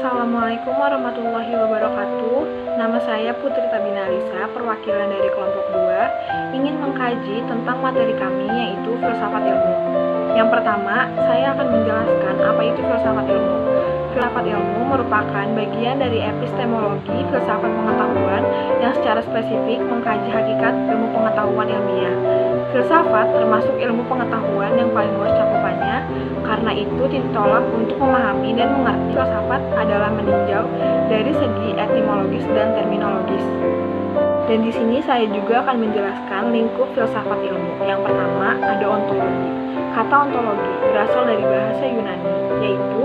Assalamualaikum warahmatullahi wabarakatuh. Nama saya Putri Tabina Alisa, perwakilan dari kelompok 2, ingin mengkaji tentang materi kami yaitu filsafat ilmu. Yang pertama, saya akan menjelaskan apa itu filsafat ilmu. Filsafat ilmu merupakan bagian dari epistemologi filsafat pengetahuan yang secara spesifik mengkaji hakikat ilmu pengetahuan ilmiah. Filsafat termasuk ilmu pengetahuan yang paling luas cakupannya, karena itu ditolak untuk memahami dan mengerti filsafat adalah meninjau dari segi etimologis dan terminologis. Dan di sini saya juga akan menjelaskan lingkup filsafat ilmu. Yang pertama ada ontologi. Kata ontologi berasal dari bahasa Yunani, yaitu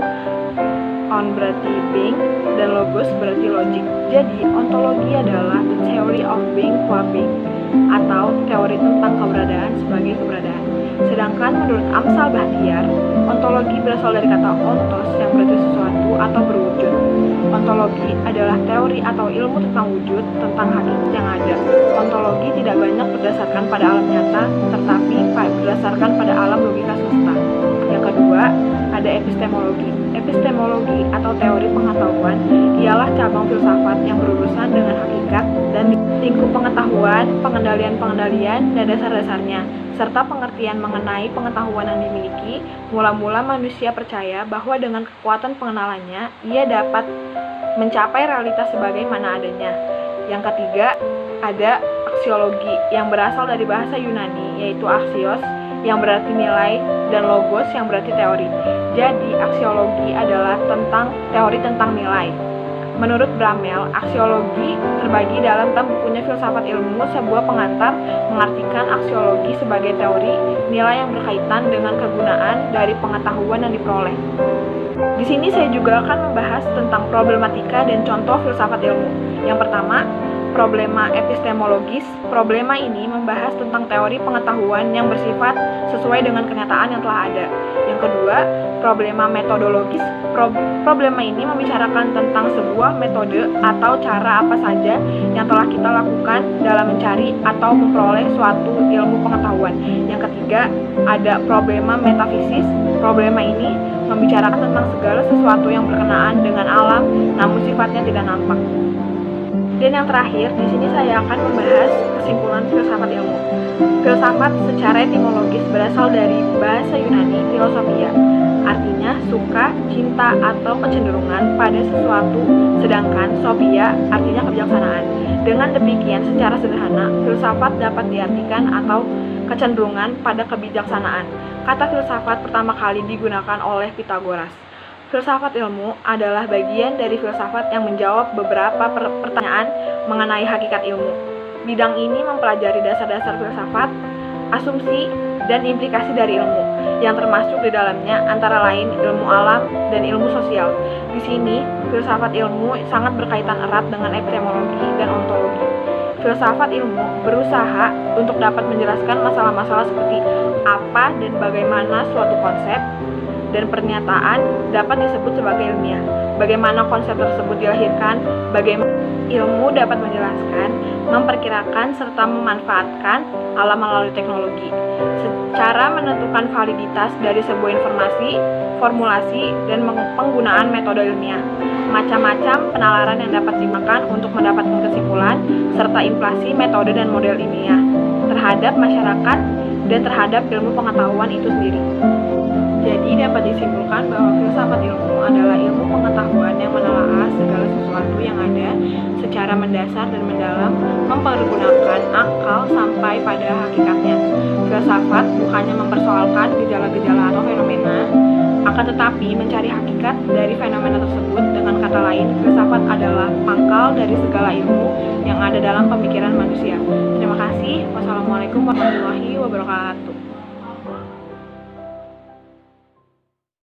on berarti being dan logos berarti logic. Jadi ontologi adalah the theory of being qua being, atau teori tentang keberadaan sebagai keberadaan. Sedangkan menurut Amsal Bahtiar, ontologi berasal dari kata ontos yang berarti sesuatu atau berwujud. Ontologi adalah teori atau ilmu tentang wujud, tentang hakikat yang ada. Ontologi tidak banyak berdasarkan pada alam nyata, tetapi berdasarkan pada alam logika semesta. Yang kedua, ada epistemologi. Epistemologi atau teori pengetahuan ialah cabang filsafat yang berurusan dengan hakikat dan lingkup pengetahuan, pengendalian-pengendalian, dan dasar-dasarnya, serta pengertian mengenai pengetahuan yang dimiliki. Mula-mula manusia percaya bahwa dengan kekuatan pengenalannya, ia dapat mencapai realitas sebagaimana adanya. Yang ketiga, ada aksiologi yang berasal dari bahasa Yunani, yaitu axios, yang berarti nilai, dan logos yang berarti teori. Jadi, aksiologi adalah teori tentang nilai. Menurut Bramel, aksiologi terbagi dalam bukunya Filsafat Ilmu, sebuah pengantar mengartikan aksiologi sebagai teori nilai yang berkaitan dengan kegunaan dari pengetahuan yang diperoleh. Di sini saya juga akan membahas tentang problematika dan contoh filsafat ilmu. Yang pertama, problema epistemologis. Problema ini membahas tentang teori pengetahuan yang bersifat sesuai dengan kenyataan yang telah ada. Yang kedua, problema metodologis. Problema ini membicarakan tentang sebuah metode atau cara apa saja yang telah kita lakukan dalam mencari atau memperoleh suatu ilmu pengetahuan. Yang ketiga, ada problema metafisis. Problema ini membicarakan tentang segala sesuatu yang berkenaan dengan alam, namun sifatnya tidak nampak. Dan yang terakhir, di sini saya akan membahas kesimpulan filsafat ilmu. Filsafat secara etimologis berasal dari bahasa Yunani philosophia, artinya suka, cinta, atau kecenderungan pada sesuatu, sedangkan sophia artinya kebijaksanaan. Dengan demikian, secara sederhana, filsafat dapat diartikan atau kecenderungan pada kebijaksanaan. Kata filsafat pertama kali digunakan oleh Pythagoras. Filsafat ilmu adalah bagian dari filsafat yang menjawab beberapa pertanyaan mengenai hakikat ilmu. Bidang ini mempelajari dasar-dasar filsafat, asumsi, dan implikasi dari ilmu, yang termasuk di dalamnya antara lain ilmu alam dan ilmu sosial. Di sini, filsafat ilmu sangat berkaitan erat dengan epistemologi dan ontologi. Filsafat ilmu berusaha untuk dapat menjelaskan masalah-masalah seperti apa dan bagaimana suatu konsep dan pernyataan dapat disebut sebagai ilmiah, bagaimana konsep tersebut dilahirkan, bagaimana ilmu dapat menjelaskan, memperkirakan, serta memanfaatkan alam melalui teknologi, secara menentukan validitas dari sebuah informasi, formulasi, dan penggunaan metode ilmiah, macam-macam penalaran yang dapat digunakan untuk mendapatkan kesimpulan, serta implikasi metode dan model ilmiah terhadap masyarakat dan terhadap ilmu pengetahuan itu sendiri. Jadi dapat disimpulkan bahwa filsafat ilmu adalah ilmu pengetahuan yang menelaah segala sesuatu yang ada secara mendasar dan mendalam, mempergunakan akal sampai pada hakikatnya. Filsafat bukannya mempersoalkan gejala-gejala atau fenomena, akan tetapi mencari hakikat dari fenomena tersebut. Dengan kata lain, filsafat adalah pangkal dari segala ilmu yang ada dalam pemikiran manusia. Terima kasih. Wassalamualaikum warahmatullahi wabarakatuh.